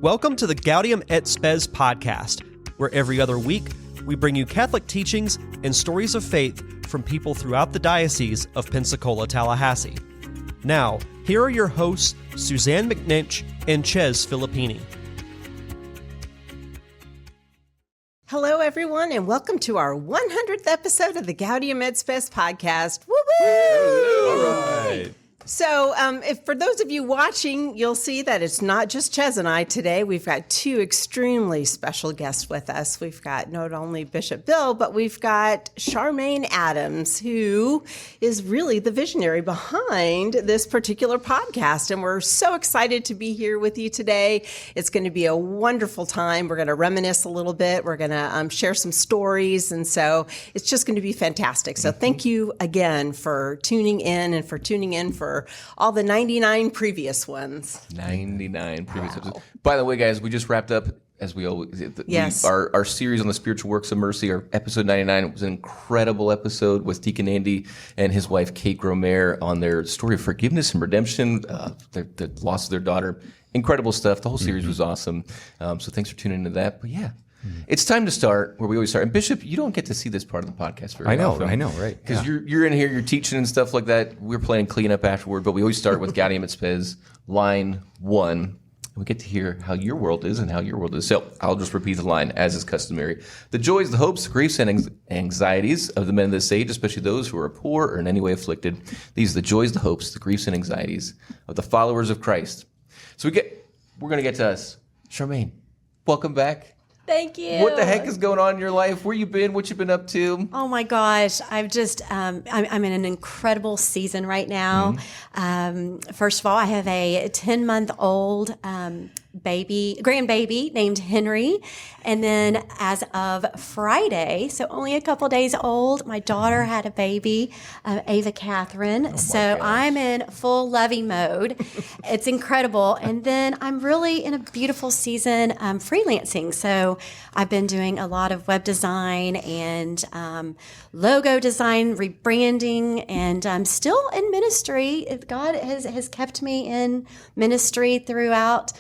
Welcome to the Gaudium et Spes podcast, where every other week we bring you Catholic teachings and stories of faith from people throughout the Diocese of Pensacola-Tallahassee. Now, here are your hosts, Susanne McNinch and Chez Filippini. Hello, everyone, and welcome to our 100th episode of the Gaudium et Spes podcast. Woo-woo! All right. So if for those of you watching, you'll see that it's not just Chez and I today. We've got two extremely special guests with us. We've got not only Bishop Bill, but we've got Sharmane Adams, who is really the visionary behind this particular podcast. And we're so excited to be here with you today. It's going to be a wonderful time. We're going to reminisce a little bit. We're going to share some stories. And so it's just going to be fantastic. So thank you again for tuning in and for tuning in for all the 99 previous ones. 99 previous episodes. By the way, guys, we just wrapped up, as we always, Yes. our series on the spiritual works of mercy. Our episode 99 was an incredible episode with Deacon Andy and his wife, Kate Gromer, on their story of forgiveness and redemption, the loss of their daughter. Incredible stuff. The whole series was awesome. So thanks for tuning into that. But yeah. It's time to start where we always start. And Bishop, you don't get to see this part of the podcast very often. I know, right? Because you're in here, you're teaching and stuff like that. We're playing cleanup afterward, but we always start with Gaudium et Spes, line 1. We get to hear how your world is and how your world is. So I'll just repeat the line as is customary. The joys, the hopes, the griefs, and anxieties of the men of this age, especially those who are poor or in any way afflicted. These are the joys, the hopes, the griefs, and anxieties of the followers of Christ. So we're going to get to us. Sharmane, welcome back. Thank you. What the heck is going on in your life? Where you been? What you been up to? Oh my gosh, I've just I'm in an incredible season right now. First of all, I have a 10-month-old grandbaby named Henry, and then as of Friday, so only a couple days old, my daughter had a baby, Ava Catherine. So I'm in full lovey mode. It's incredible, and then I'm really in a beautiful season freelancing. So I've been doing a lot of web design and logo design, rebranding, and I'm still in ministry. God has kept me in ministry throughout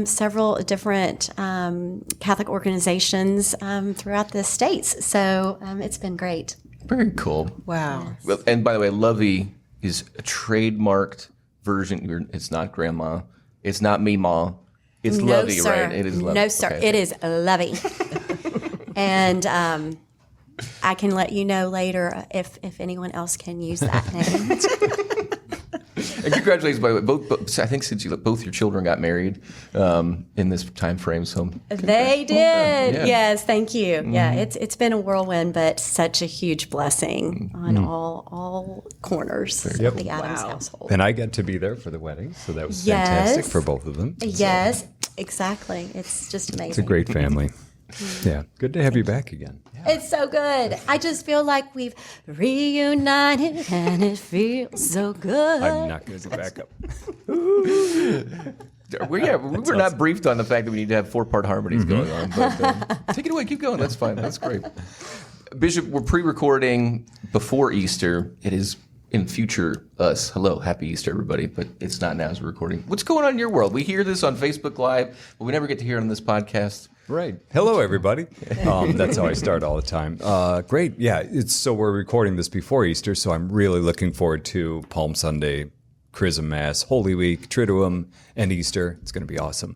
several different Catholic organizations throughout the States. So it's been great. Very cool. Wow. Well, and by the way, Lovey is a trademarked version. It's not grandma. It's not Meemaw. It's No, Lovey, sir. right? It is Lovey. No, sir. Okay. It is Lovey. And I can let you know later if anyone else can use that name. And congratulations, by the way. Both I think since both your children got married in this time frame. So They did. Yeah. Yes, thank you. Yeah, it's been a whirlwind, but such a huge blessing on all corners of the Adams household. And I got to be there for the wedding, so that was Yes. fantastic for both of them. Yes, exactly. It's just amazing. It's a great family. Yeah, good to have you back again. It's so good. I just feel like we've reunited and it feels so good. I'm not going to go back up. we were not briefed on the fact that we need to have 4-part harmonies going on. But take it away. Keep going. That's fine. That's great. Bishop, we're pre-recording before Easter. It is in future us. Hello, happy Easter, everybody. But it's not now as we're recording. What's going on in your world? We hear this on Facebook Live, but we never get to hear it on this podcast. Right. Hello, everybody. That's how I start all the time. Great. Yeah. So we're recording this before Easter, so I'm really looking forward to Palm Sunday, Chrism Mass, Holy Week, Triduum, and Easter. It's going to be awesome.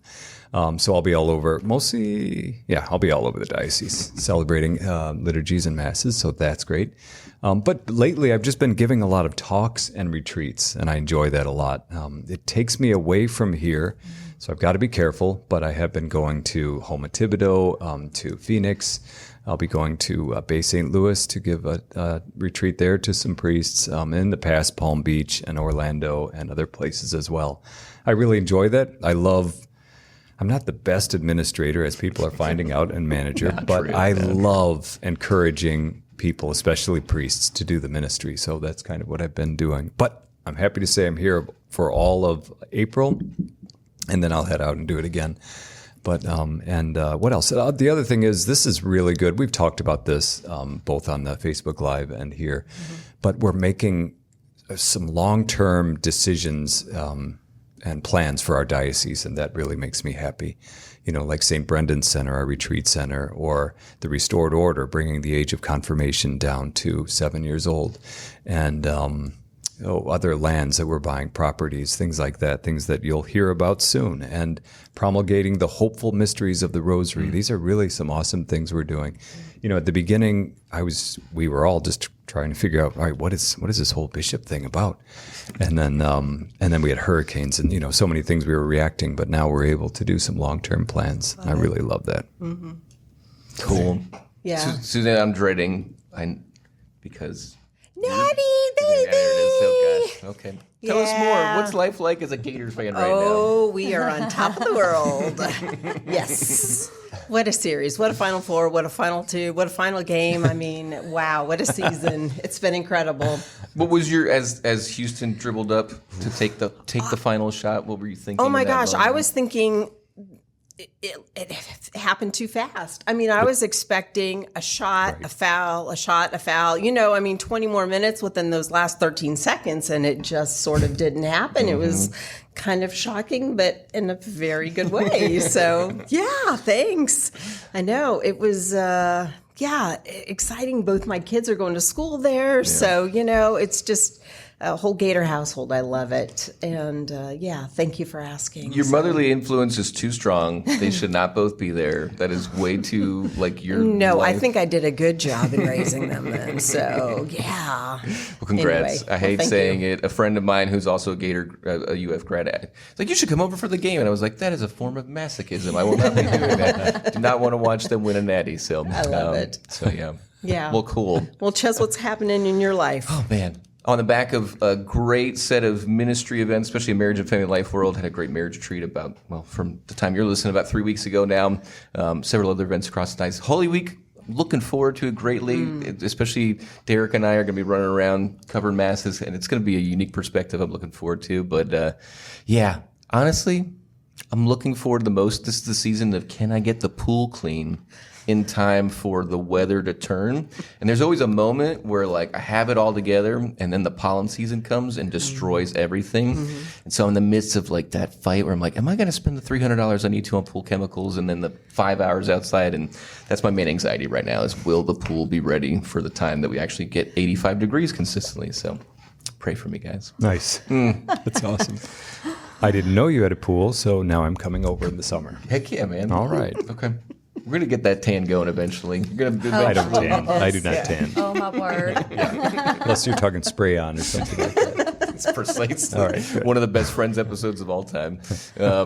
So I'll be all over, I'll be all over the diocese celebrating liturgies and masses, so that's great. But lately I've just been giving a lot of talks and retreats, and I enjoy that a lot. It takes me away from here, so I've got to be careful, but I have been going to Homa Thibodeau, to Phoenix. I'll be going to Bay St. Louis to give a retreat there to some priests, in the past Palm Beach and Orlando and other places as well. I really enjoy that. I'm not the best administrator, as people are finding out, and manager, but I love encouraging people, especially priests, to do the ministry. So that's kind of what I've been doing. But I'm happy to say I'm here for all of April, and then I'll head out and do it again. But what else? The other thing is, this is really good. We've talked about this both on the Facebook Live and here, but we're making some long-term decisions and plans for our diocese, and that really makes me happy. Like St. Brendan's Center, our retreat center, or the Restored Order, bringing the age of confirmation down to 7 years old, and other lands that we're buying, properties, things like that, things that you'll hear about soon, and promulgating the hopeful mysteries of the Rosary. These are really some awesome things we're doing. At the beginning, we were all just trying to figure out, all right, what is this whole bishop thing about? And then we had hurricanes and so many things we were reacting, but now we're able to do some long-term plans. I really love that. Mm-hmm. Cool. Yeah. Susanne, I'm dreading because Natty, there baby. it is. Oh gosh. Okay. Tell us more. Yeah. What's life like as a Gators fan right Oh, we are on top of the world. Yes. What a series. What a Final Four. What a Final Two. What a final game. I mean, wow. What a season. It's been incredible. What was your, as Houston dribbled up to take the final shot, what were you thinking? Oh my in that gosh. moment? I was thinking it happened too fast. I mean, I was expecting a shot, a foul, a shot, a foul. 20 more minutes within those last 13 seconds, and it just sort of didn't happen. It was kind of shocking, but in a very good way. So, yeah, thanks. I know. It was, exciting. Both my kids are going to school there. Yeah. So, it's just a whole Gator household. I love it. And thank you for asking. Your motherly influence is too strong. They should not both be there. That is way too your No, life. I think I did a good job in raising them then. So, yeah. Well, congrats. Anyway, I hate thank saying you. it. A friend of mine who's also a Gator, a UF grad, it's like, you should come over for the game. And I was like, that is a form of masochism. I will not be doing that. Do not want to watch them win a natty. So I love it. So, yeah. Yeah. Well, cool. Well, Chez, what's happening in your life? Oh, man. On the back of a great set of ministry events, especially Marriage and Family Life World, had a great marriage retreat from the time you're listening, about 3 weeks ago now. Several other events across the diocese. Holy Week, looking forward to it greatly. Especially Derek and I are going to be running around covering masses, and it's going to be a unique perspective I'm looking forward to. But honestly, I'm looking forward the most. This is the season of, can I get the pool clean in time for the weather to turn? And there's always a moment where I have it all together, and then the pollen season comes and destroys everything. And so in the midst of that fight where I'm like, am I going to spend the $300 I need to on pool chemicals and then the 5 hours outside? And that's my main anxiety right now, is will the pool be ready for the time that we actually get 85 degrees consistently? So pray for me, guys. Nice. That's awesome. I didn't know you had a pool, so now I'm coming over in the summer. Heck yeah, man. All right. Okay. We're going to get that tan going eventually. You're gonna I don't tan. I do not tan. Oh, my word. Unless you're talking spray on or something like that. It's precisely All right, good. one of the best Friends episodes of all time. Oh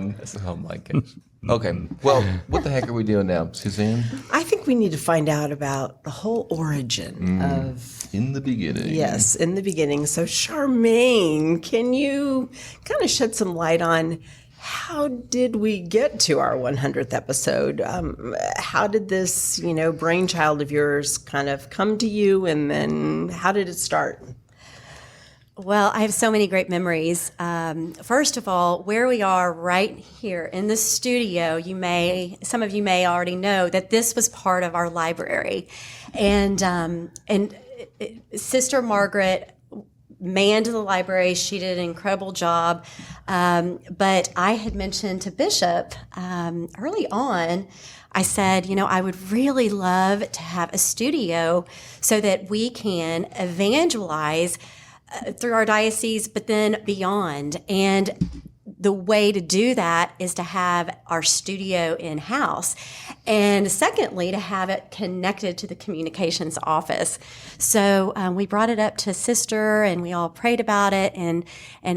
my gosh. Okay. Well, what the heck are we doing now, Susanne? I think we need to find out about the whole origin of... In the beginning. Yes, in the beginning. So, Sharmane, can you kind of shed some light on how did we get to our 100th episode? How did this, brainchild of yours kind of come to you, and then how did it start? Well, I have so many great memories. First of all, where we are right here in the studio, some of you may already know that this was part of our library, and Sister Margaret manned the library. She did an incredible job. But I had mentioned to Bishop early on, I said, I would really love to have a studio so that we can evangelize through our diocese, but then beyond. And the way to do that is to have our studio in-house. And secondly, to have it connected to the communications office. So we brought it up to Sister, and we all prayed about it, and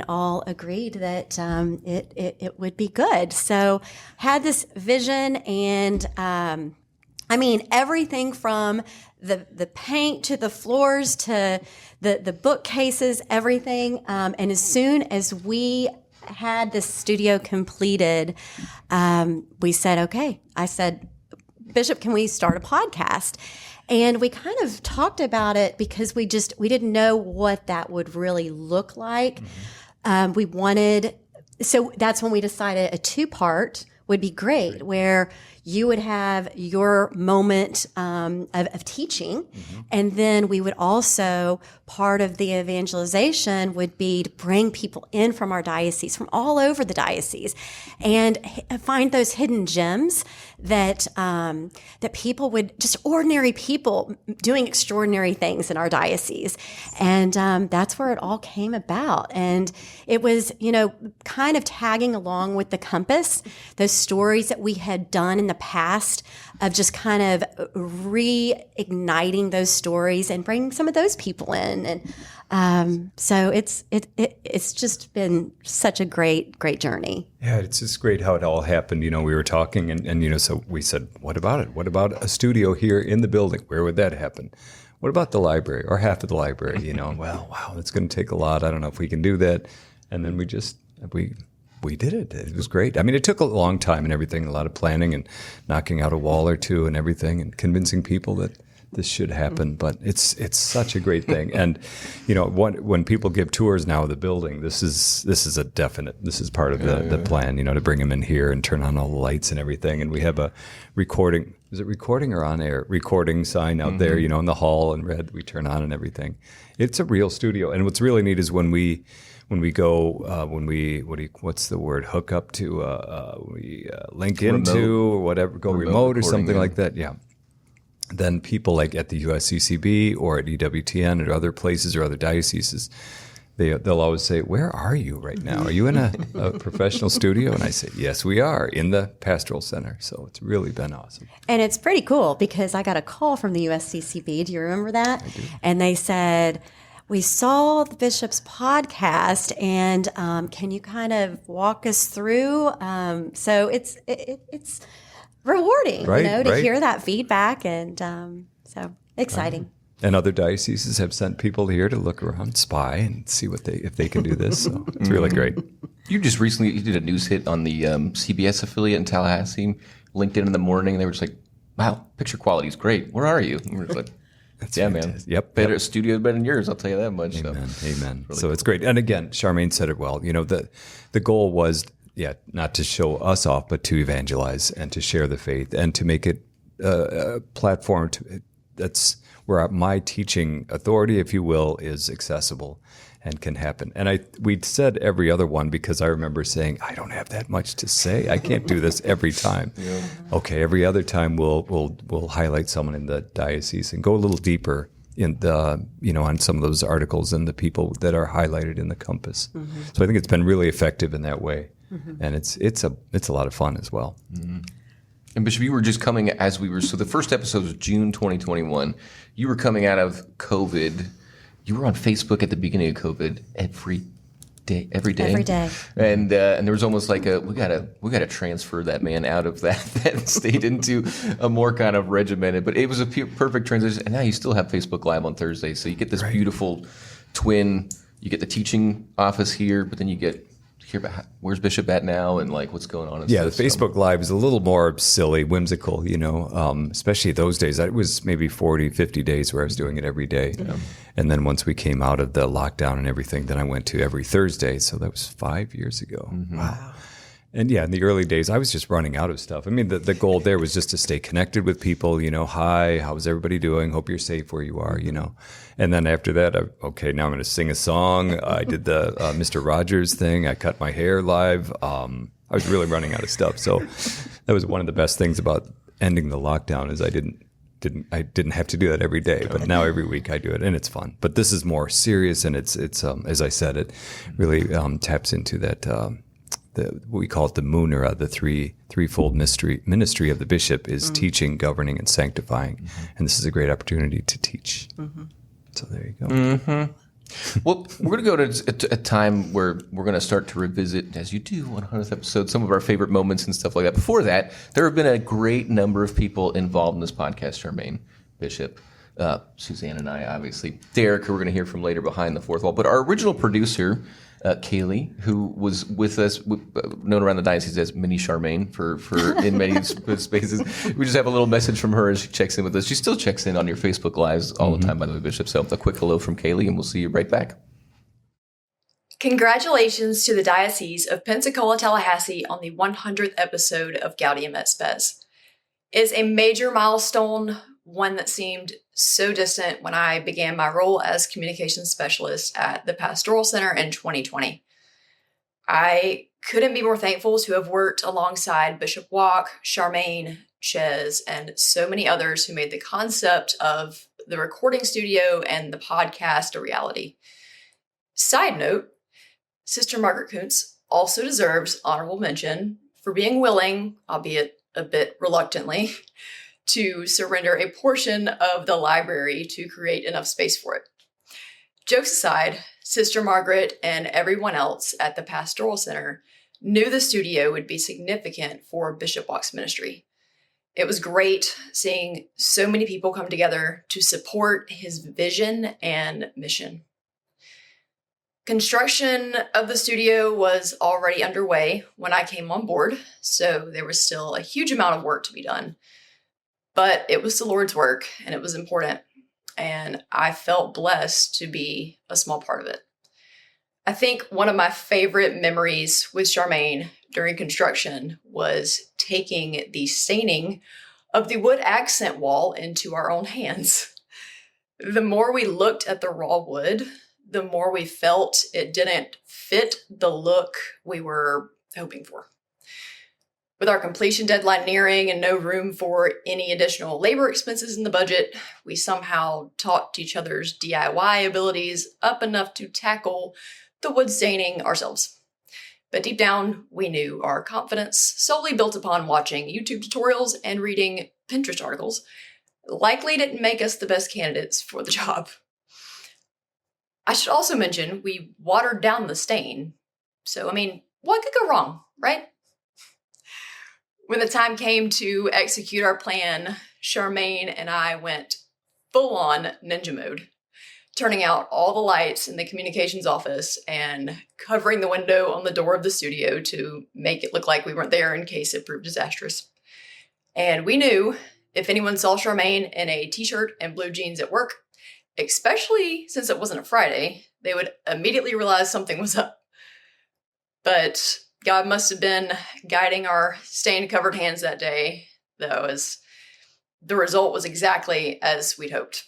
all agreed that it would be good. So had this vision, and everything from the paint to the floors to the bookcases, everything. And as soon as we had this studio completed, we said, okay. I said, Bishop, can we start a podcast? And we kind of talked about it because we didn't know what that would really look like. So that's when we decided a 2-part would be great, where you would have your moment of teaching. And then we would also, part of the evangelization would be to bring people in from our diocese, from all over the diocese, and find those hidden gems that that people would, just ordinary people doing extraordinary things in our diocese. And that's where it all came about. And it was, kind of tagging along with the compass, those stories that we had done in the past of just kind of reigniting those stories and bringing some of those people in. And so it's just been such a great journey. Yeah, it's just great how it all happened. We were talking and so we said, what about it? What about a studio here in the building? Where would that happen? What about the library or half of the library? Well, wow, that's going to take a lot. I don't know if we can do that. And then we did it. It was great. I mean, it took a long time and everything, a lot of planning and knocking out a wall or two and everything and convincing people that this should happen. But it's such a great thing. And, when people give tours now of the building, this is part of the plan, to bring them in here and turn on all the lights and everything. And we have a recording. Is it recording or on air? Recording sign out there, in the hall in red, we turn on and everything. It's a real studio. And what's really neat is when we go, what's the word? Hook up to, we link remote, into or whatever, go remote or something yeah. like that. Yeah. Then people like at the USCCB or at EWTN or other places or other dioceses, they'll always say, "Where are you right now? Are you in a professional studio?" And I say, "Yes, we are in the pastoral center." So it's really been awesome. And it's pretty cool because I got a call from the USCCB. Do you remember that? I do. And they said, "We saw the Bishop's podcast, and can you kind of walk us through?" So it's rewarding, to hear that feedback, and so exciting. And other dioceses have sent people here to look around, spy, and see if they can do this. So it's really great. You just recently did a news hit on the CBS affiliate in Tallahassee. LinkedIn in the morning, they were just like, "Wow, picture quality is great. Where are you?" And we're just like, That's yeah, fantastic. man. Yep. Better studio better than yours. I'll tell you that much. Amen. So. Amen. Really So cool. it's great. And again, Sharmane said it well. The goal was, not to show us off, but to evangelize and to share the faith and to make it a platform that's where my teaching authority, if you will, is accessible and can happen. And we said every other one because I remember saying, I don't have that much to say. I can't do this every time. Yeah. Okay, every other time we'll highlight someone in the diocese and go a little deeper in the on some of those articles and the people that are highlighted in the compass. Mm-hmm. So I think it's been really effective in that way, and it's a lot of fun as well. Mm-hmm. And Bishop, you were just coming so the first episode was June 2021. You were coming out of COVID. You were on Facebook at the beginning of COVID every day. Every day. And there was almost like we gotta transfer that man out of that state into a more kind of regimented. But it was a perfect transition. And now you still have Facebook Live on Thursday, so you get this beautiful twin. You get the teaching office here, but then you get hear about where's Bishop at now and like what's going on. And the Facebook Live is a little more silly, whimsical, especially those days. It was maybe 40, 50 days where I was doing it every day. Yeah. And then once we came out of the lockdown and everything, then I went to every Thursday. So that was 5 years ago. Mm-hmm. Wow. And in the early days, I was just running out of stuff. I mean, the goal there was just to stay connected with people, hi, how's everybody doing? Hope you're safe where you are, And then after that, now I'm going to sing a song. I did the Mr. Rogers thing. I cut my hair live. I was really running out of stuff. So that was one of the best things about ending the lockdown is I didn't have to do that every day, but now every week I do it, and it's fun. But this is more serious, and it's as I said, it really taps into that we call it the Munera, the threefold ministry of the bishop is teaching, governing, and sanctifying, and this is a great opportunity to teach. Mm-hmm. So there you go. Mm-hmm. Well, we're going to go to a time where we're going to start to revisit, as you do on 100th episode, some of our favorite moments and stuff like that. Before that, there have been a great number of people involved in this podcast, Sharmane, Bishop, Susanne and I, obviously. Derek, who we're going to hear from later behind the fourth wall. But our original producer, Kayley, who was with us, known around the diocese as Mini Sharmane for in many spaces. We just have a little message from her as she checks in with us. She still checks in on your Facebook Lives all the time, by the way, Bishop. So a quick hello from Kayley, and we'll see you right back. Congratulations to the Diocese of Pensacola-Tallahassee on the 100th episode of Gaudium at Spes. is a major milestone, one that seemed so distant when I began my role as communications specialist at the Pastoral Center in 2020. I couldn't be more thankful to have worked alongside Bishop Wack, Sharmane, Chez, and so many others who made the concept of the recording studio and the podcast a reality. Side note, Sister Margaret Kuntz also deserves honorable mention for being willing, albeit a bit reluctantly, to surrender a portion of the library to create enough space for it. Jokes aside, Sister Margaret and everyone else at the Pastoral Center knew the studio would be significant for Bishop Wack's ministry. It was great seeing so many people come together to support his vision and mission. Construction of the studio was already underway when I came on board, so there was still a huge amount of work to be done. But it was the Lord's work, and it was important, and I felt blessed to be a small part of it. I think one of my favorite memories with Sharmane during construction was taking the staining of the wood accent wall into our own hands. The more we looked at the raw wood, the more we felt it didn't fit the look we were hoping for. With our completion deadline nearing and no room for any additional labor expenses in the budget, we somehow talked each other's DIY abilities up enough to tackle the wood staining ourselves. But deep down, we knew our confidence, solely built upon watching YouTube tutorials and reading Pinterest articles, likely didn't make us the best candidates for the job. I should also mention we watered down the stain. So, what could go wrong, right? When the time came to execute our plan, Sharmane and I went full-on ninja mode, turning out all the lights in the communications office and covering the window on the door of the studio to make it look like we weren't there in case it proved disastrous. And we knew if anyone saw Sharmane in a t-shirt and blue jeans at work, especially since it wasn't a Friday, they would immediately realize something was up. But God must have been guiding our stain-covered hands that day, though, as the result was exactly as we'd hoped.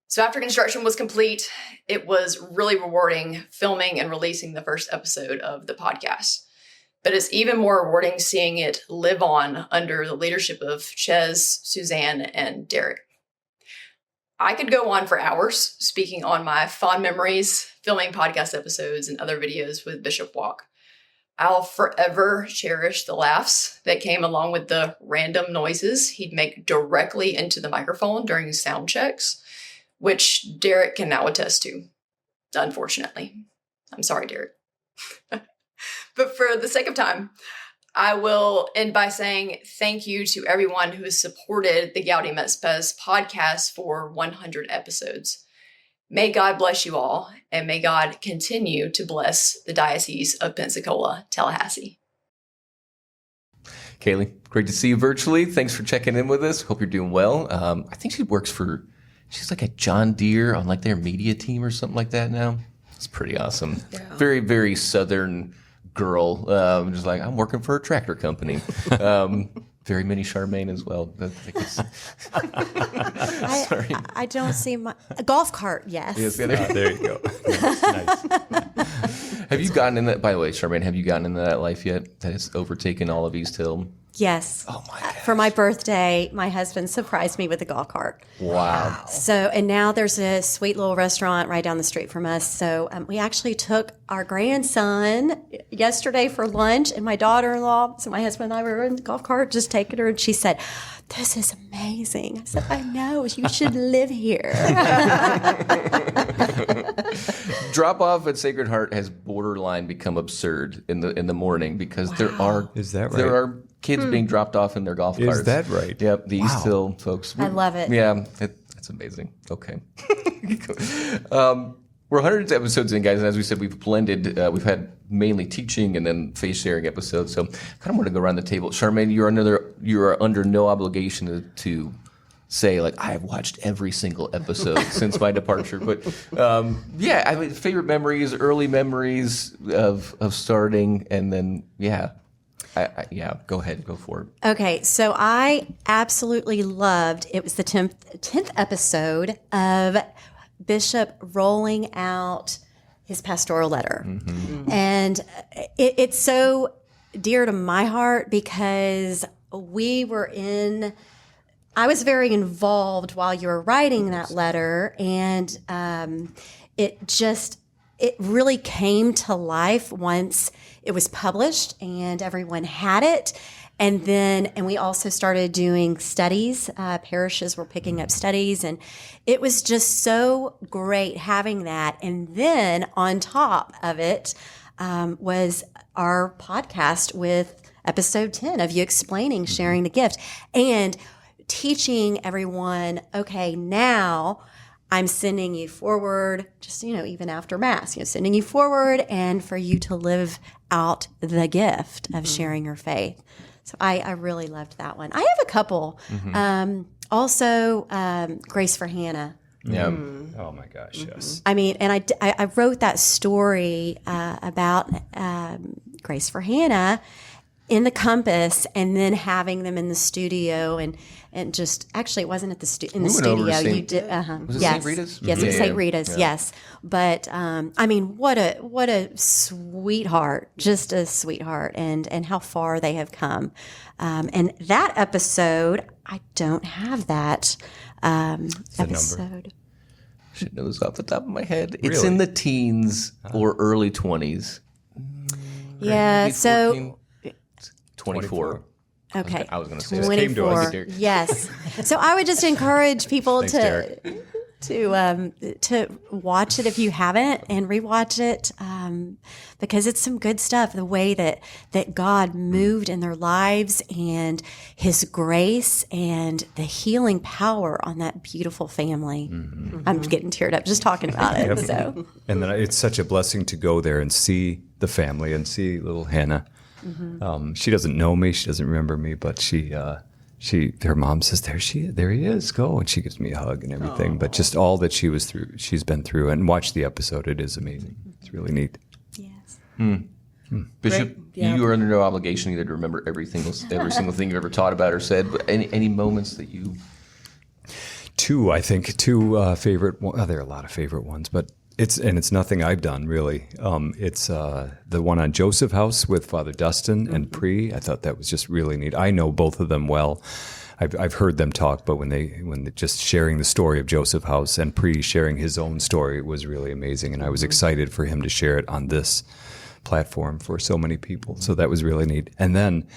So after construction was complete, it was really rewarding filming and releasing the first episode of the podcast. But it's even more rewarding seeing it live on under the leadership of Chez, Susanne, and Derek. I could go on for hours speaking on my fond memories, filming podcast episodes and other videos with Bishop Wack. I'll forever cherish the laughs that came along with the random noises he'd make directly into the microphone during sound checks, which Derek can now attest to, unfortunately. I'm sorry, Derek. But for the sake of time, I will end by saying thank you to everyone who has supported the Gaudium at Spes podcast for 100 episodes. May God bless you all, and may God continue to bless the Diocese of Pensacola-Tallahassee. Kayley, great to see you virtually. Thanks for checking in with us. Hope you're doing well. I think she's like a John Deere on like their media team or something like that now. It's pretty awesome. Yeah. Very, very Southern girl. Just like, I'm working for a tractor company. Very many Sharmane as well. Sorry. I don't see a golf cart, yes. Yes, there you go. Nice. Have you gotten in that, by the way, Sharmane, have you gotten into that life yet that has overtaken all of East Hill? Yes. Oh my gosh. For my birthday, my husband surprised me with a golf cart. Wow. So, and now there's a sweet little restaurant right down the street from us. So we actually took our grandson yesterday for lunch, and my daughter-in-law, so my husband and I were in the golf cart just taking her, and she said, "This is amazing." I said, "I know, you should live here." Drop off at Sacred Heart has borderline become absurd in the morning because there are kids being dropped off in their golf carts. Is that right? Yep, the East Hill folks. I love it. Yeah, it's amazing. Okay. We're hundreds of episodes in, guys, and as we said, we've blended. We've had mainly teaching and then face sharing episodes. So, I kind of want to go around the table. Sharmane, you are under no obligation to say like I have watched every single episode since my departure. But favorite memories, early memories of starting, and then Yeah, go ahead. Go for it. Okay, so I absolutely loved, it was the 10th episode of Bishop rolling out his pastoral letter. And it's so dear to my heart because I was very involved while you were writing that letter, and it really came to life once it was published and everyone had it. And we also started doing studies. Parishes were picking up studies, and it was just so great having that. And then on top of it was our podcast with episode 10 of you explaining, sharing the gift, and teaching everyone, okay, now I'm sending you forward, just, even after Mass, sending you forward and for you to live out the gift of sharing your faith. So I really loved that one. I have a couple. Also, Grace for Hannah. Yeah. Oh my gosh, yes. I mean, and I wrote that story about Grace for Hannah in the Compass, and then having them in the studio, and just actually it wasn't at the studio. We went over to You St. did, Was it yes, St. Rita's? Yes, it was Yeah, St. yeah. Rita's. Yeah. Yes, but I mean, what a sweetheart, just a sweetheart, and how far they have come. And that episode, I don't have that episode. I should know this off the top of my head. It's Really? in the teens or early 20s. Yeah, Maybe so 14, 24. okay, I was going to say that. 24. Derek. Yes. So I would just encourage people Thanks, to Derek. to watch it if you haven't, and rewatch it because it's some good stuff. The way that God moved in their lives, and His grace, and the healing power on that beautiful family. I'm getting teared up just talking about it. So And then it's such a blessing to go there and see the family and see little Hannah. She doesn't know me, she doesn't remember me, but her mom says, there he is, go. And she gives me a hug and everything. But just all that she's been through, and watch the episode. It is amazing. It's really neat. yes. Bishop, Yeah. you are under no obligation either to remember every single thing you've ever taught about or said, but any moments that you... Two favorite. There are a lot of favorite ones, but it's nothing I've done really. It's the one on Joseph House with Father Dustin and Pre. I thought that was just really neat. I know both of them well. I've heard them talk, but when they just sharing the story of Joseph House and Pre sharing his own story was really amazing, and I was excited for him to share it on this platform for so many people. So that was really neat. And then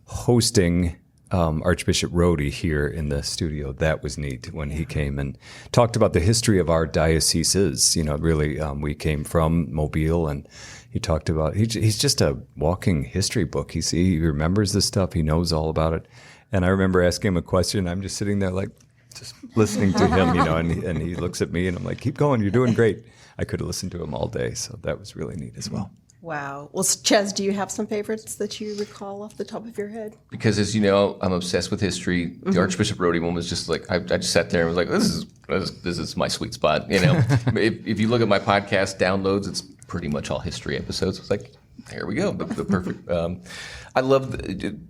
hosting Archbishop Rhodey here in the studio, that was neat when he came and talked about the history of our dioceses. Really, we came from Mobile, and he talked about, he's just a walking history book. He remembers this stuff. He knows all about it. And I remember asking him a question. I'm just sitting there like just listening to him, and he looks at me, and I'm like, keep going. You're doing great. I could have listened to him all day. So that was really neat as well. Wow. Well, Chez, do you have some favorites that you recall off the top of your head? Because as you know, I'm obsessed with history. The Archbishop Rhodey one was just like, I just sat there and was like, this is my sweet spot. If you look at my podcast downloads, it's pretty much all history episodes. It's like, there we go, the perfect. I love,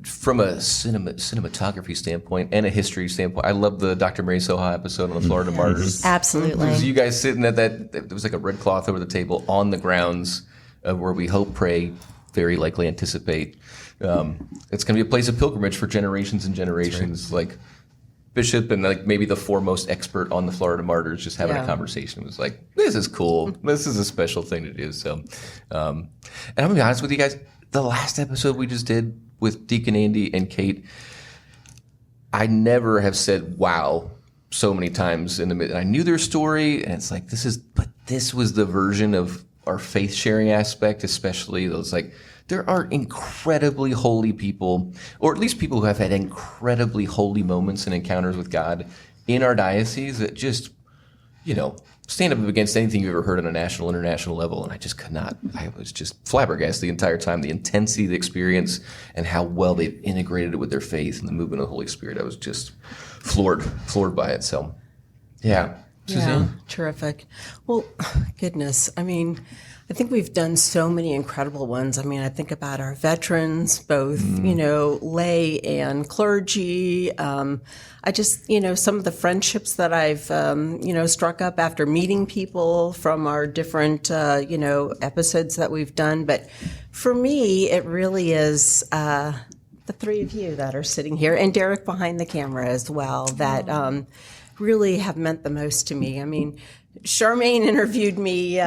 from a cinematography standpoint and a history standpoint, I love the Dr. Mary Soha episode on the Florida Martyrs. Absolutely. So you guys sitting at that, there was like a red cloth over the table on the grounds where we hope, pray, very likely anticipate. It's going to be a place of pilgrimage for generations and generations. Right. Like Bishop and like maybe the foremost expert on the Florida Martyrs just having a conversation. It was like, this is cool. This is a special thing to do. So, and I'm going to be honest with you guys, the last episode we just did with Deacon Andy and Kate, I never have said, wow, so many times in the mid. I knew their story, and it's like, this was the version of our faith sharing aspect, especially those like, there are incredibly holy people, or at least people who have had incredibly holy moments and encounters with God in our diocese that just, stand up against anything you've ever heard on a national, international level. And I just could not. I was just flabbergasted the entire time, the intensity of the experience and how well they've integrated it with their faith and the movement of the Holy Spirit. I was just floored by it. So, yeah. Susanne? Yeah, terrific. Well, goodness. I mean, I think we've done so many incredible ones. I mean, I think about our veterans, both, you know, lay and clergy. I just, you know, some of the friendships that I've, you know, struck up after meeting people from our different, you know, episodes that we've done. But for me, it really is the three of you that are sitting here, and Derek behind the camera as well, that really have meant the most to me. I mean, Sharmane interviewed me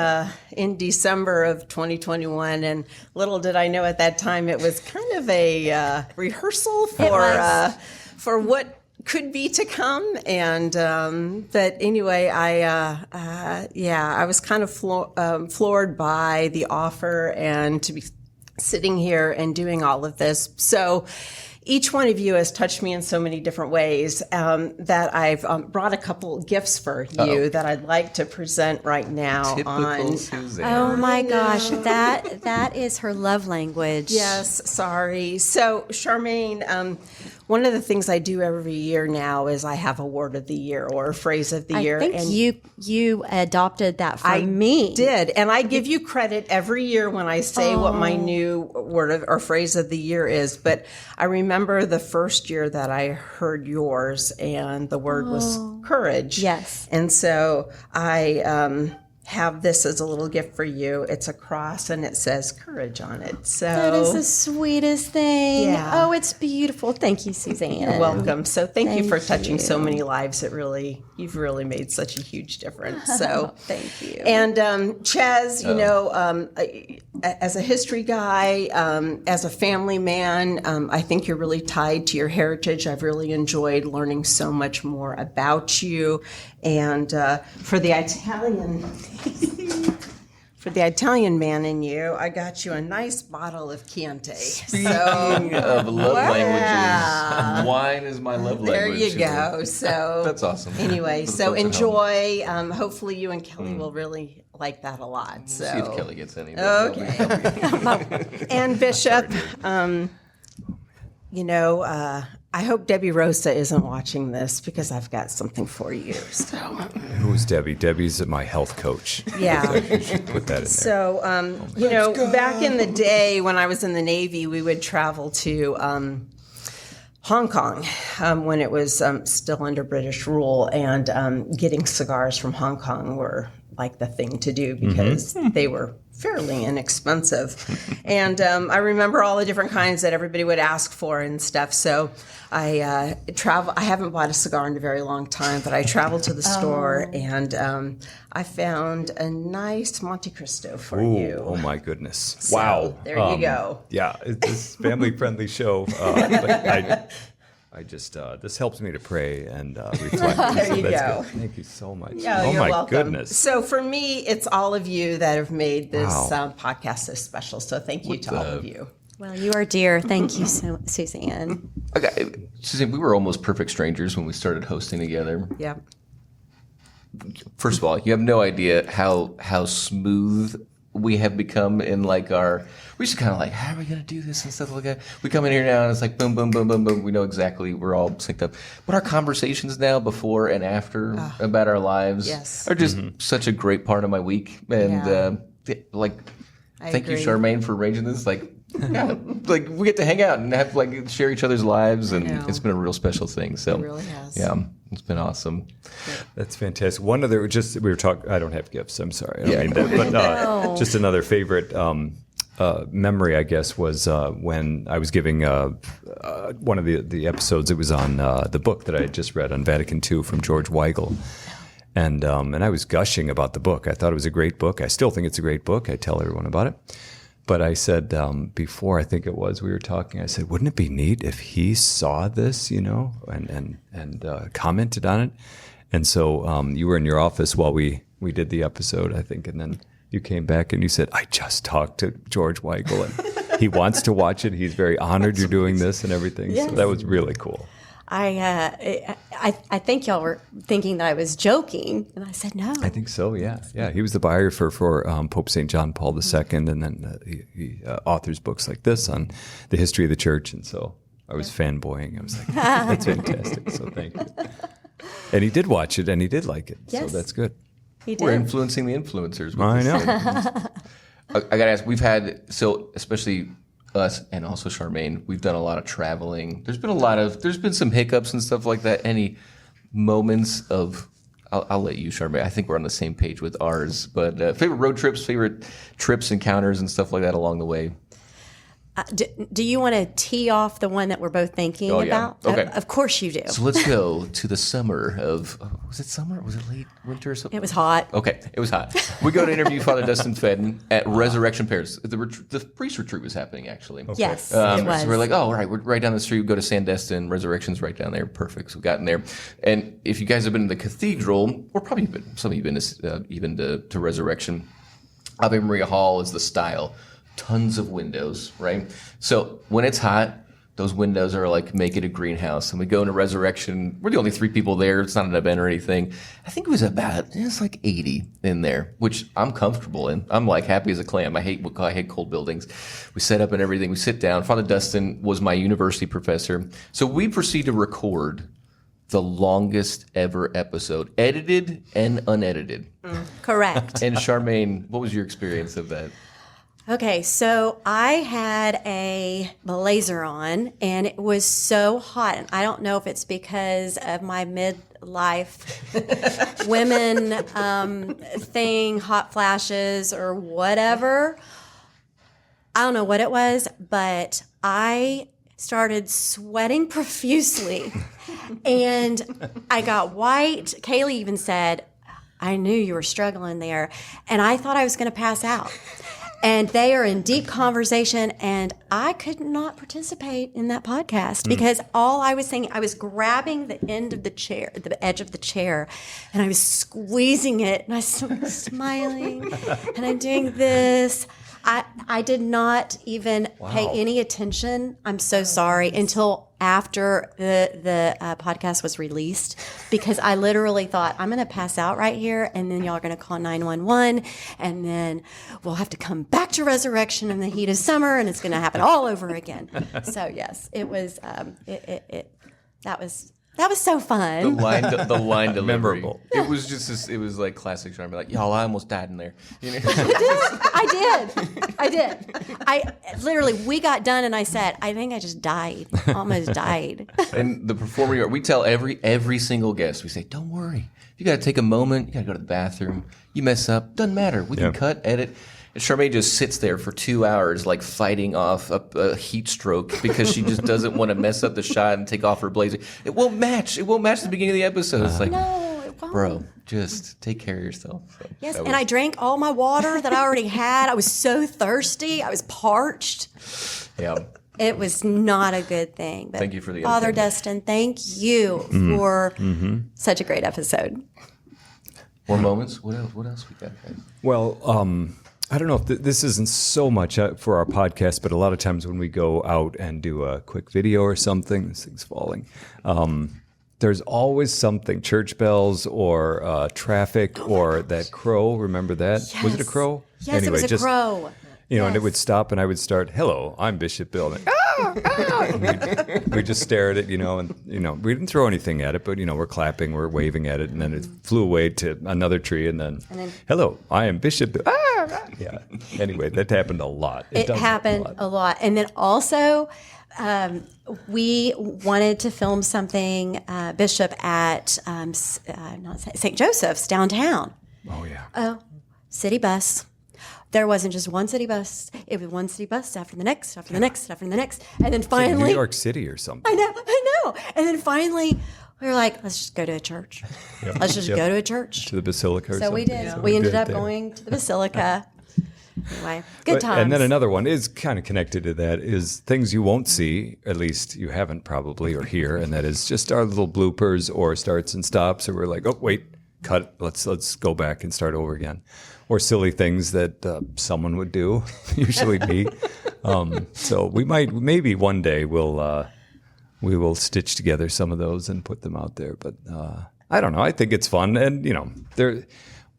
in December of 2021, and little did I know at that time it was kind of a rehearsal for what could be to come. And but anyway, I was kind of floored by the offer and to be sitting here and doing all of this. So each one of you has touched me in so many different ways that I've brought a couple gifts for you that I'd like to present right now. Typical Susanne. Oh my gosh, that is her love language. Yes, sorry. So Sharmane, one of the things I do every year now is I have a word of the year or a phrase of the year. I think you adopted that from me. Did, and I give you credit every year when I say what my new word or phrase of the year is. But I remember the first year that I heard yours, and the word was courage. Yes. And so I have this as a little gift for you. It's a cross, and it says courage on it. So That is the sweetest thing. Yeah. Oh, it's beautiful. Thank you, Susanne. You're welcome. So thank you for Thank touching you. so many lives. You've really made such a huge difference. So Thank you. And Chez, you know, as a history guy, as a family man, I think you're really tied to your heritage. I've really enjoyed learning so much more about you. And for the Italian man in you, I got you a nice bottle of Chianti. Speaking of love languages, wine is my love There language. you go. So That's awesome. Anyway, For the so folks at enjoy. Hopefully, you and Kelly will really like that a lot. So See if Kelly gets any. okay. And Bishop, you know, I hope Debbie Rosa isn't watching this because I've got something for you. So Who's Debbie? Debbie's my health coach. yeah. So you should put that in there. So, you know, back in the day when I was in the Navy, we would travel to Hong Kong when it was still under British rule, and getting cigars from Hong Kong were like the thing to do because they were fairly inexpensive. And I remember all the different kinds that everybody would ask for and stuff. So I haven't bought a cigar in a very long time, but I traveled to the store and I found a nice Monte Cristo for you. Oh my goodness! So, Wow. there you go. Yeah, it's a family-friendly show. But I just this helps me to pray and reflect. There you that's go. good. Thank you so much. Oh, oh you're my welcome. goodness! So for me, it's all of you that have made this Wow. podcast so special. So thank you to all of you. Well, you are dear. Thank you, Susanne. Okay, Susanne, we were almost perfect strangers when we started hosting together. Yeah. First of all, you have no idea how smooth we have become in like we just kind of like, how are we going to do this and stuff like that. We come in here now and it's like boom, boom, boom, boom, boom. We know exactly, we're all synced up. But our conversations now, before and after, about our lives Yes. are just such a great part of my week. And thank you, agree. Sharmane, for arranging this. Like, yeah, like we get to hang out and have like share each other's lives, and know. it's been a real special thing. So It really has. yeah, it's been awesome. That's fantastic. One other, we were talking. I don't have gifts. I'm sorry. I don't Yeah. mean that. But just another favorite memory, I guess, was when I was giving one of the episodes. It was on the book that I had just read on Vatican II from George Weigel. And I was gushing about the book. I thought it was a great book. I still think it's a great book. I tell everyone about it. But I said, before I think it was, we were talking, I said, wouldn't it be neat if he saw this, you know, and commented on it? And so you were in your office while we did the episode, I think, and then you came back and you said, I just talked to George Weigel, and he wants to watch it. He's very honored you're doing this and everything. Yes. So that was really cool. I think y'all were thinking that I was joking, and I said no. I think so, yeah. Yeah, he was the biographer for Pope St. John Paul II, and then he authors books like this on the history of the church, and so I was fanboying. I was like, that's fantastic, so thank you. And he did watch it, and he did like it, Yes. so that's good. He did. We're influencing the influencers. With I this know. thing. I got to ask, especially us and also Sharmane, we've done a lot of traveling. There's been some hiccups and stuff like that. Any moments of, I'll let you, Sharmane. I think we're on the same page with ours, but favorite road trips, favorite trips, encounters, and stuff like that along the way. Do you want to tee off the one that we're both thinking about? Okay. Of course you do. So let's go to the summer of, was it summer? Was it late winter or something? It was hot. Okay, it was hot. We go to interview Father Dustin Fedden at Resurrection Parish. The priest retreat was happening, actually. Okay. Yes, it was. So we're like, oh, all right, we're right down the street. We go to Sandestin. Resurrection's right down there. Perfect. So we got in there. And if you guys have been to the cathedral, or probably some of you have been even to Resurrection, Ave Maria Hall is the style. Tons of windows, right? So when it's hot, those windows are like, make it a greenhouse. And we go into Resurrection. We're the only 3 people there. It's not an event or anything. I think it's like 80 in there, which I'm comfortable in. I'm like happy as a clam. I hate cold buildings. We set up and everything. We sit down. Father Dustin was my university professor. So we proceed to record the longest ever episode, edited and unedited. Correct. And Sharmane, what was your experience of that? Okay, so I had a blazer on, and it was so hot. And I don't know if it's because of my midlife women thing, hot flashes, or whatever. I don't know what it was, but I started sweating profusely, and I got white. Kayley even said, I knew you were struggling there, and I thought I was going to pass out. And they are in deep conversation, and I could not participate in that podcast because all I was saying, I was grabbing the end of the chair, the edge of the chair, and I was squeezing it, and I was smiling, and I'm doing this. I did not even pay any attention. I'm so sorry until after the podcast was released, because I literally thought, I'm going to pass out right here, and then y'all are going to call 911, and then we'll have to come back to Resurrection in the heat of summer, and it's going to happen all over again. So yes, it was. That was so fun. The line delivery. Memorable. It was just it was like classic Sharmane. Like, y'all, I almost died in there. You know? I did. I literally, we got done, and I said, I think I just died. Almost died. And the performer, we tell every single guest, we say, don't worry. You got to take a moment. You got to go to the bathroom. You mess up. Doesn't matter. We can cut, edit. And Sharmane just sits there for 2 hours, like fighting off a heat stroke because she just doesn't want to mess up the shot and take off her blazer. It won't match. It won't match the beginning of the episode. It's like, No, it won't. bro, just take care of yourself. So Yes, and I drank all my water that I already had. I was so thirsty. I was parched. Yeah. It was not a good thing. But Thank you for the Father entertainment. Dustin, thank you for such a great episode. More moments? What else we got, guys? Well, I don't know if this isn't so much for our podcast, but a lot of times when we go out and do a quick video or something, this thing's falling. There's always something, church bells or traffic or that crow. Remember that? Yes. Was it a crow? Yes, it was a crow. You know, and it Yes. would stop, and I would start, "Hello, I'm Bishop Bill." And we'd just stare at it, and we didn't throw anything at it, but we're clapping, we're waving at it, and then it flew away to another tree, and then "Hello, I am Bishop Bill." Yeah. Anyway, that happened a lot. It does happened happen a lot. And then also, we wanted to film something, Bishop, at St. Joseph's downtown. Oh yeah. Oh, city bus. There wasn't just one city bus. It was one city bus after the next, after the next, after the next. And then finally... New York City or something. I know. And then finally, we were like, let's just go to a church. Let's just go to a church. To the Basilica or So something. we did. So We ended did up there. going to the Basilica. Anyway, good times. And then another one is kind of connected to that is things you won't see, at least you haven't probably, or hear, and that is just our little bloopers or starts and stops, or we're like, oh, wait, cut, let's go back and start over again. Or silly things that someone would do, usually me. So maybe one day we will stitch together some of those and put them out there. But I don't know. I think it's fun. And,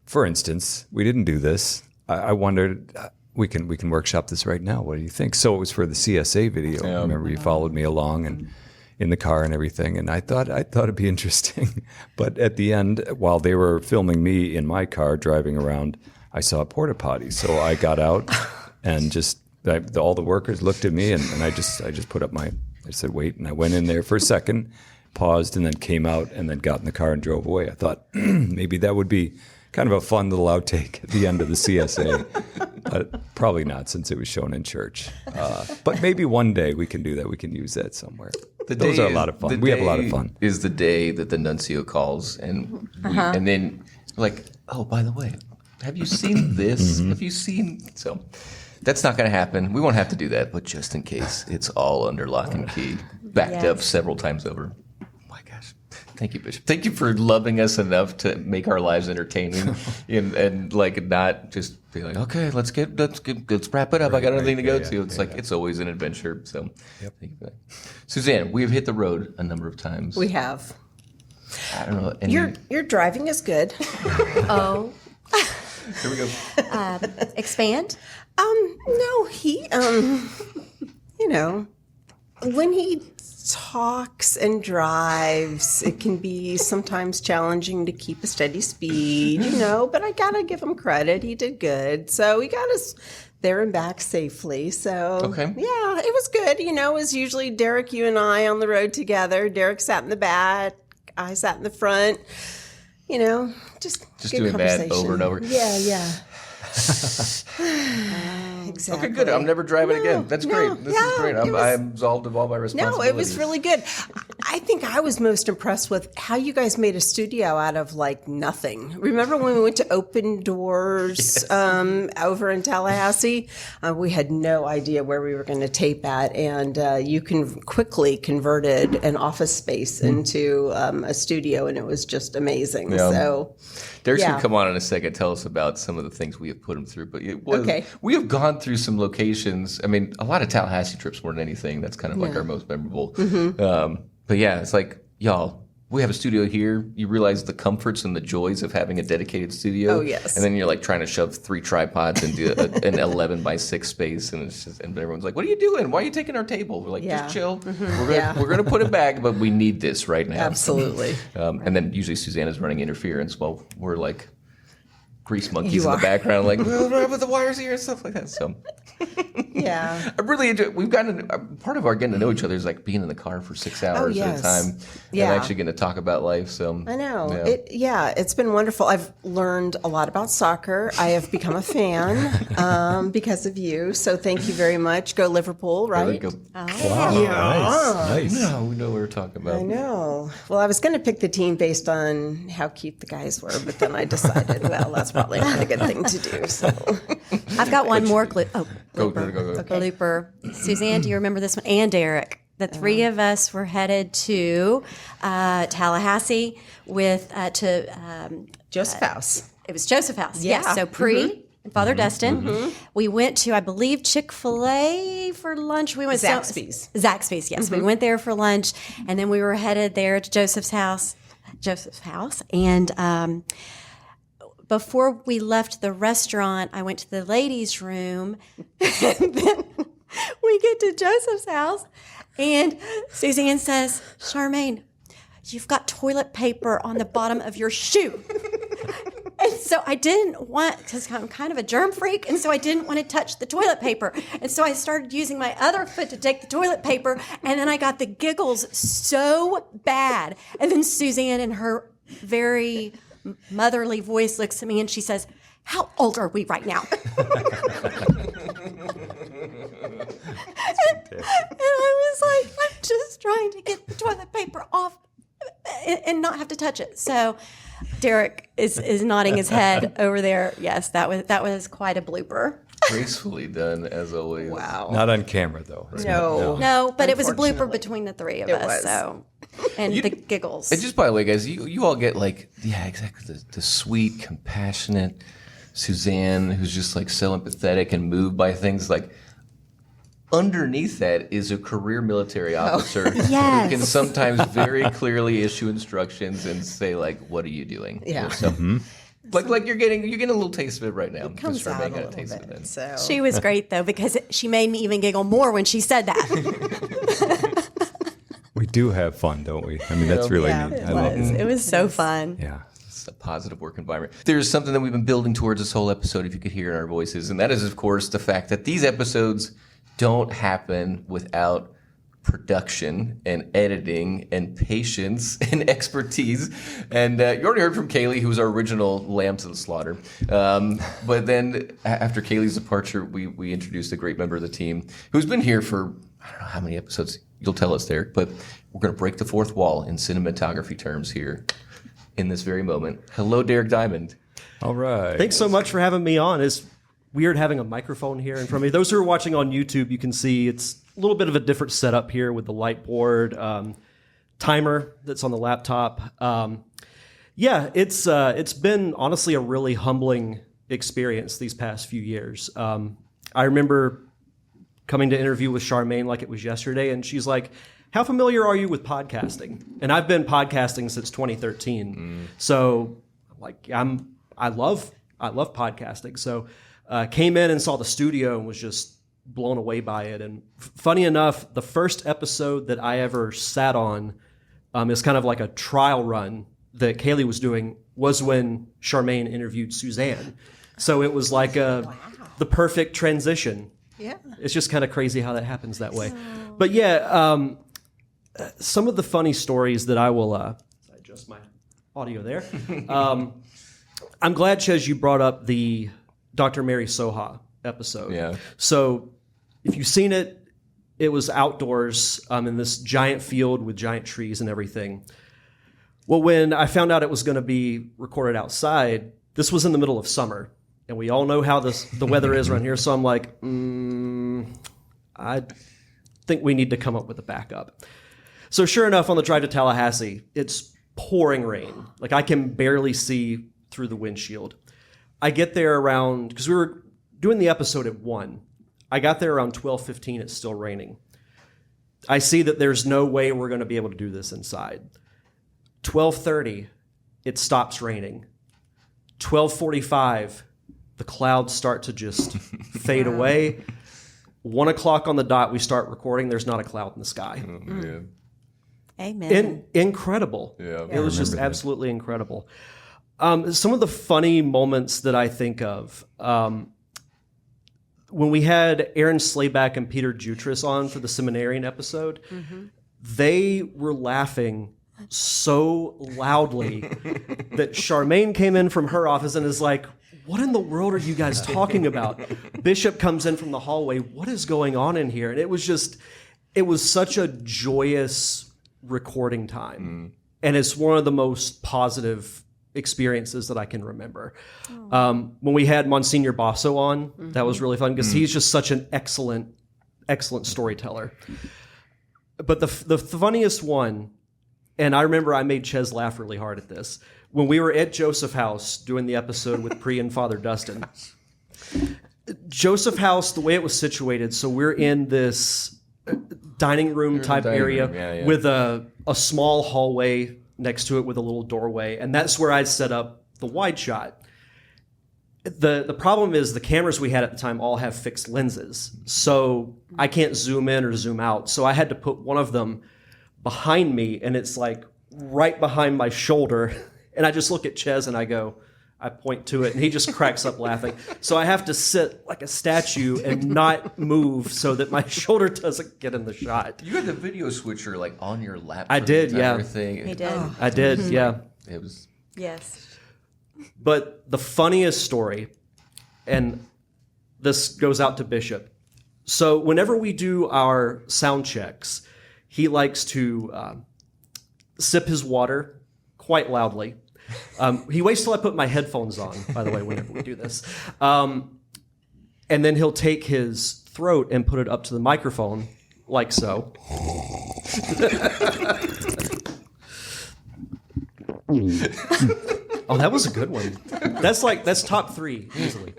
for instance, we didn't do this. I wondered, we can workshop this right now. What do you think? So it was for the CSA video. Remember, you followed me along and in the car and everything. And I thought it'd be interesting. But at the end, while they were filming me in my car driving around, I saw a porta potty. So I got out and all the workers looked at me and I just put up I said, wait. And I went in there for a second, paused, and then came out and then got in the car and drove away. I thought maybe that would be kind of a fun little outtake at the end of the CSA. But probably not, since it was shown in church. But maybe one day we can do that. We can use that somewhere. Those are a lot of fun. We have a lot of fun. Is the day that the nuncio calls, and and then like, oh, by the way, have you seen this? Have you seen? So that's not going to happen. We won't have to do that, but just in case, it's all under lock and key, backed up several times over. Thank you, Bishop. Thank you for loving us enough to make our lives entertaining and like not just be like, okay, let's wrap it up. I got another thing to go to. It's it's always an adventure. So thank you for that. Susanne, we've hit the road a number of times. We have. I don't know. Your driving is good. Oh. Here we go. Expand? No, he when he talks and drives, it can be sometimes challenging to keep a steady speed, but I gotta give him credit. He did good. So he got us there and back safely. So okay. Yeah, it was good. It was usually Derek, you and I on the road together. Derek sat in the back, I sat in the front, just good doing that over and over. Yeah. Exactly. Okay, good. I'm never driving again. That's great. This is great. I'm absolved of all my responsibilities. No, it was really good. I think I was most impressed with how you guys made a studio out of nothing. Remember when we went to Open Doors over in Tallahassee? We had no idea where we were going to tape at, and you quickly converted an office space into a studio, and it was just amazing. Yeah. So, Derek's going to come on in a second, tell us about some of the things we have put him through. But we have gone through some locations. I mean, a lot of Tallahassee trips more than anything. That's kind of like our most memorable. But yeah, it's like, y'all, we have a studio here. You realize the comforts and the joys of having a dedicated studio. Oh, yes. And then you're trying to shove 3 tripods into an 11x6 space. And it's just, and everyone's like, what are you doing? Why are you taking our table? We're like, just chill. We're going to put it back, but we need this right now. Absolutely. And then usually Susanne is running interference while we're like grease monkeys in the background, like, well, with the wires here and stuff like that. So, yeah. I really enjoy. We've gotten part of our getting to know each other is like being in the car for 6 hours at a time, and actually getting to talk about life. So I know, it's been wonderful. I've learned a lot about soccer. I have become a fan because of you. So thank you very much. Go Liverpool, right? Go. Wow, nice. No, we know what we're talking about. I know. Well, I was going to pick the team based on how cute the guys were, but then I decided, well, that's probably not a good thing to do. So I've got one more Go. blooper. Suzanne, do you remember this one? And Derek. The 3 of us were headed to Tallahassee with Joseph House. It was Joseph House. Yeah. Yes. So and Father Dustin. We went to, I believe, Chick-fil-A for lunch. We went Zaxby's. Zaxby's, yes. We went there for lunch, and then we were headed there to Joseph's house. And before we left the restaurant, I went to the ladies' room, and then we get to Joseph's house, and Suzanne says, Sharmane, you've got toilet paper on the bottom of your shoe. And so I didn't want, because I'm kind of a germ freak, and so I didn't want to touch the toilet paper. And so I started using my other foot to take the toilet paper, and then I got the giggles so bad. And then Suzanne, in her very motherly voice, looks at me and she says, how old are we right now? And I was like, I'm just trying to get the toilet paper off and not have to touch it. So Derek is nodding his head over there. Yes, that was quite a blooper. Gracefully done, as always. Wow. Not on camera, though. No, but it was a blooper between the 3 of us. Was. So, and the giggles. And just by the way, guys, you all get like, exactly, the sweet, compassionate Susanne, who's just like so empathetic and moved by things. Like, underneath that is a career military officer Yes. who can sometimes very clearly issue instructions and say, like, what are you doing? Yeah. So, like you're getting a little taste of it right now. It comes Just out a got little taste bit. of it. So. She was great, though, because she made me even giggle more when she said that. We do have fun, don't we? I mean, that's really neat. I love it. It was so fun. Yeah. It's a positive work environment. There's something that we've been building towards this whole episode, if you could hear in our voices, and that is, of course, the fact that these episodes don't happen without production and editing and patience and expertise. And you already heard from Kayley, who was our original lamb to the slaughter. But then after Kayley's departure, we introduced a great member of the team who's been here for, I don't know how many episodes. You'll tell us, Derek, but we're going to break the fourth wall in cinematography terms here in this very moment. Hello, Derek Diamond. All right. Thanks so much for having me on. It's weird having a microphone here in front of me. Those who are watching on YouTube, you can see it's a little bit of a different setup here with the light board, timer that's on the laptop. It's been honestly a really humbling experience these past few years. I remember coming to interview with Sharmane like it was yesterday, and she's like, how familiar are you with podcasting? And I've been podcasting since 2013. So like I love podcasting. So came in and saw the studio and was just blown away by it. And funny enough, the first episode that I ever sat on is kind of like a trial run that Kayley was doing, was when Sharmane interviewed Susanne. So it was like the perfect transition. Yeah. It's just kind of crazy how that happens that way. But yeah, some of the funny stories that I will adjust my audio there. I'm glad, Chez, you brought up the Dr. Mary Soha episode. Yeah. So if you've seen it, it was outdoors in this giant field with giant trees and everything. Well, when I found out it was going to be recorded outside, this was in the middle of summer. And we all know how the weather is around here. So I'm like, I think we need to come up with a backup. So sure enough, on the drive to Tallahassee, it's pouring rain. Like I can barely see through the windshield. I get there around, because we were doing the episode at 1. I got there around 12:15. It's still raining. I see that there's no way we're going to be able to do this inside. 12:30, it stops raining. 12:45, the clouds start to just fade away. 1 o'clock on the dot, we start recording. There's not a cloud in the sky. Yeah. Amen. Incredible. Yeah. It was just absolutely incredible. Some of the funny moments that I think of, when we had Aaron Slayback and Peter Jutras on for the seminarian episode, they were laughing so loudly that Sharmane came in from her office and is like, what in the world are you guys talking about? Bishop comes in from the hallway. What is going on in here? And it was such a joyous recording time. And it's one of the most positive experiences that I can remember. When we had Monsignor Basso on, that was really fun because he's just such an excellent storyteller. But the funniest one, and I remember I made Chez laugh really hard at this, when we were at Joseph House doing the episode with Pri and Father Dustin. Joseph House, the way it was situated, so we're in this dining room type area with a small hallway next to it with a little doorway, and that's where I'd set up the wide shot. The problem is the cameras we had at the time all have fixed lenses, so I can't zoom in or zoom out. So I had to put one of them behind me, and it's like right behind my shoulder, and I just look at Chez and I point to it, and he just cracks up laughing. So I have to sit like a statue and not move so that my shoulder doesn't get in the shot. You had the video switcher like on your lap. I did, yeah. He did. I did, yeah. It was. Yes. But the funniest story, and this goes out to Bishop. So whenever we do our sound checks, he likes to sip his water quite loudly. He waits till I put my headphones on, by the way, whenever we do this. And then he'll take his throat and put it up to the microphone, like so. Oh, that was a good one. That's top 3 easily.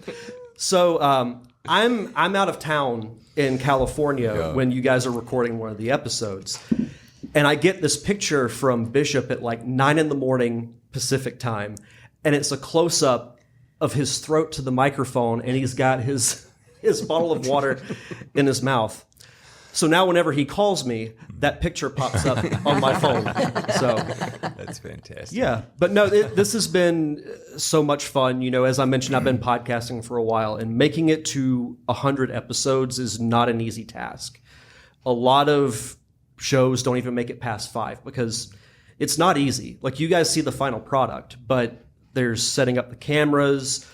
So I'm out of town in California when you guys are recording one of the episodes, and I get this picture from Bishop at like 9 a.m. Pacific time, and it's a close up of his throat to the microphone, and he's got his bottle of water in his mouth. So now whenever he calls me, that picture pops up on my phone. So That's fantastic. yeah, but no, this has been so much fun. You know, as I mentioned, I've been podcasting for a while, and making it to 100 episodes is not an easy task. A lot of shows don't even make it past 5 because it's not easy. Like, you guys see the final product, but there's setting up the cameras,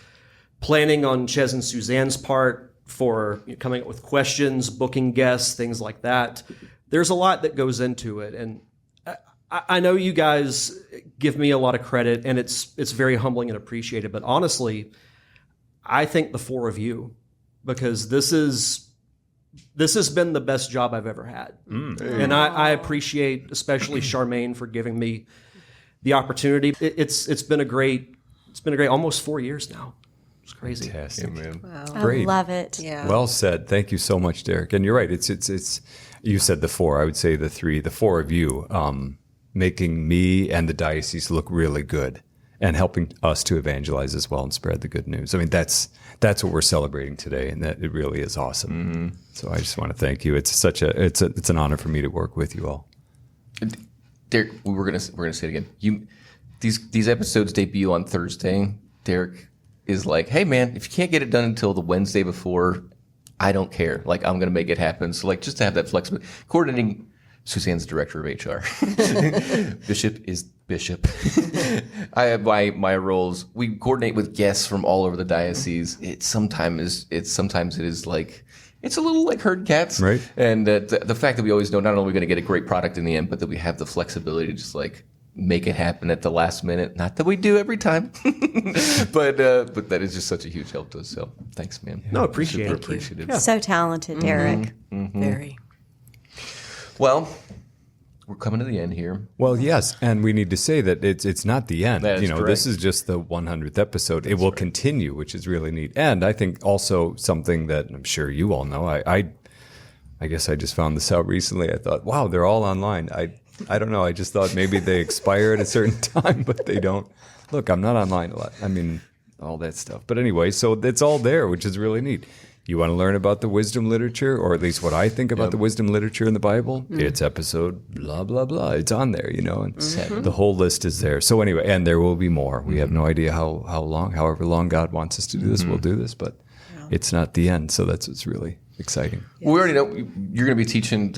planning on Chez and Suzanne's part for coming up with questions, booking guests, things like that. There's a lot that goes into it, and I know you guys give me a lot of credit, and it's very humbling and appreciated. But honestly, I thank the 4 of you, because this has been the best job I've ever had, and I appreciate especially Sharmane for giving me the opportunity. It's been a great almost 4 years now. It's crazy. Fantastic. Wow. Great. I love it. Yeah. Well said. Thank you so much, Derek. And you're right. It's you said the 4. I would say the 3. The 4 of you making me and the diocese look really good, and helping us to evangelize as well and spread the good news. I mean, that's what we're celebrating today, and that it really is awesome. So I just want to thank you. It's an honor for me to work with you all. Derek, we're gonna say it again. These episodes debut on Thursday. Derek is like, hey man, if you can't get it done until the Wednesday before, I don't care. Like, I'm gonna make it happen. So like, just to have that flexibility, coordinating. Suzanne's director of HR. Bishop is Bishop. I have my roles. We coordinate with guests from all over the diocese. Sometimes it is like, it's a little like herd cats. Right. And the fact that we always know not only are we going to get a great product in the end, but that we have the flexibility to just like make it happen at the last minute. Not that we do every time, but that is just such a huge help to us. So thanks, man. No, appreciate Super it. appreciative. Yeah. So talented, Derek. Very. Well, we're coming to the end here. Well, yes, and we need to say that it's not the end. That is correct. This is just the 100th episode. It will continue, which is really neat. And I think also something that I'm sure you all know. I guess I just found this out recently. I thought, wow, they're all online. I don't know. I just thought maybe they expire at a certain time, but they don't. Look, I'm not online a lot. I mean, all that stuff. But anyway, so it's all there, which is really neat. You want to learn about the wisdom literature, or at least what I think about the wisdom literature in the Bible? It's episode blah, blah, blah. It's on there, and the whole list is there. So anyway, and there will be more. We have no idea how long, however long God wants us to do this, we'll do this, but it's not the end. So that's what's really exciting. We already know you're going to be teaching.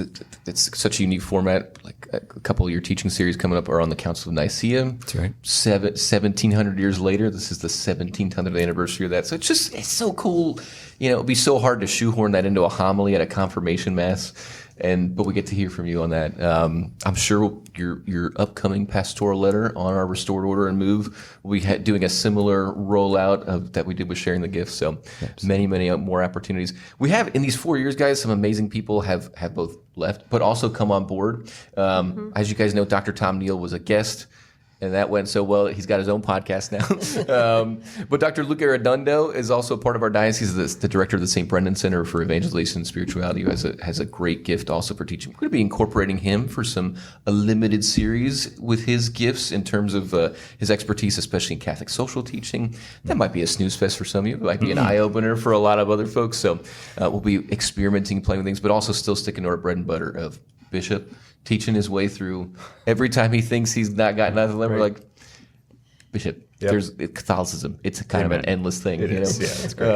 It's such a unique format. Like a couple of your teaching series coming up are on the Council of Nicaea. That's right. 1700 years later, this is the 1700th anniversary of that. So it's so cool. It'd be so hard to shoehorn that into a homily at a confirmation mass. But we get to hear from you on that. I'm sure your upcoming pastoral letter on our Restored Order and Move will be doing a similar rollout of that we did with Sharing the Gifts. So many more opportunities. We have in these 4 years, guys. Some amazing people have both left, but also come on board. As you guys know, Dr. Tom Neal was a guest. And that went so well, he's got his own podcast now. But Dr. Luke Arredondo is also part of our diocese, the director of the St. Brendan Center for Evangelization and Spirituality, who has a great gift also for teaching. We're going to be incorporating him for a limited series with his gifts in terms of his expertise, especially in Catholic social teaching. That might be a snooze fest for some of you. It might be an eye-opener for a lot of other folks. So we'll be experimenting, playing with things, but also still sticking to our bread and butter of Bishop teaching his way through. Every time he thinks he's not got nothing left, we're like, Bishop, there's Catholicism. It's kind of an endless thing. It is. Yeah, it's great.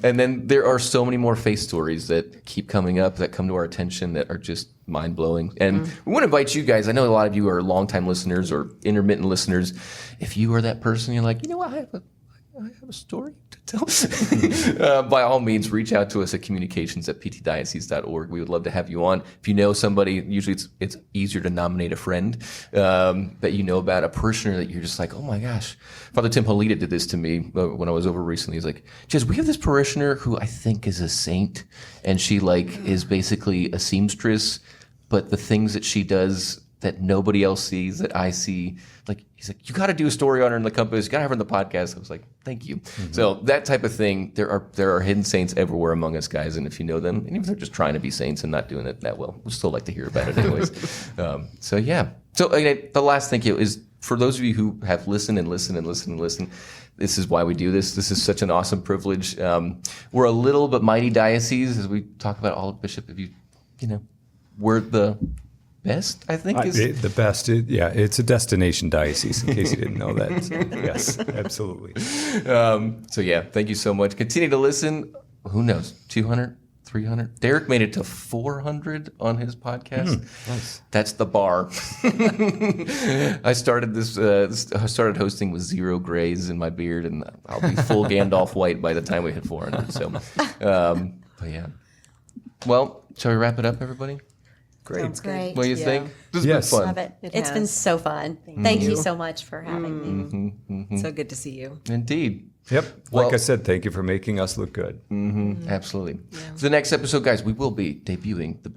And then there are so many more faith stories that keep coming up, that come to our attention, that are just mind-blowing. And we want to invite you guys. I know a lot of you are longtime listeners or intermittent listeners. If you are that person, you're like, what, I have a story to tell. By all means, reach out to us at communications@ptdiocese.org. We would love to have you on. If you know somebody, usually it's easier to nominate a friend that you know about, a parishioner that you're just like, oh my gosh. Father Tim Holita did this to me when I was over recently. He's like, Jess, we have this parishioner who I think is a saint, and she is basically a seamstress, but the things that she does that nobody else sees, that I see, he's like, you got to do a story on her in the Compass. You got to have her in the podcast. I was like, thank you. So that type of thing, there are hidden saints everywhere among us, guys. And if you know them, and even if they're just trying to be saints and not doing it that well, we'd still like to hear about it anyways. So the last thank you is for those of you who have listened and listened and listened and listened. This is why we do this. This is such an awesome privilege. We're a little but mighty diocese, as we talk about all of Bishop. If you we're the best, I think. The best. It's a destination diocese, in case you didn't know that. So, yes, absolutely. So yeah, thank you so much. Continue to listen. Who knows? 200, 300. Derek made it to 400 on his podcast. Nice. That's the bar. I started I started hosting with 0 grays in my beard, and I'll be full Gandalf white by the time we hit 400. So, but yeah. Well, shall we wrap it up, everybody? Great. Sounds good. Great. What do you think? This Yes. has been fun. Love it. It It's been has. so fun. Thank you so much for having me. So good to see you. Indeed. Yep. Well- Like I said, thank you for making us look good. Absolutely. For the next episode, guys, we will be debuting the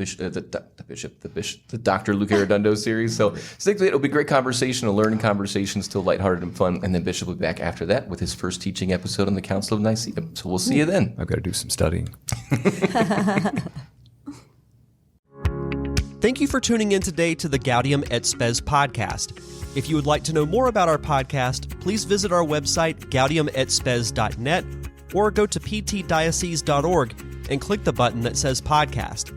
Dr. Luke Arredondo series. So stick with it. It'll be a great conversation, a learning conversation, still lighthearted and fun. And then Bishop will be back after that with his first teaching episode on the Council of Nicaea. So we'll see you then. I've got to do some studying. Thank you for tuning in today to the Gaudium et Spes podcast. If you would like to know more about our podcast, please visit our website, gaudiumetspes.net, or go to ptdiocese.org and click the button that says podcast.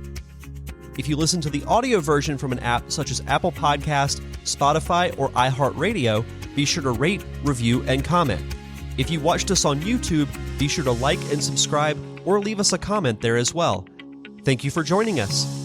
If you listen to the audio version from an app such as Apple Podcast, Spotify, or iHeartRadio, be sure to rate, review, and comment. If you watched us on YouTube, be sure to like and subscribe or leave us a comment there as well. Thank you for joining us.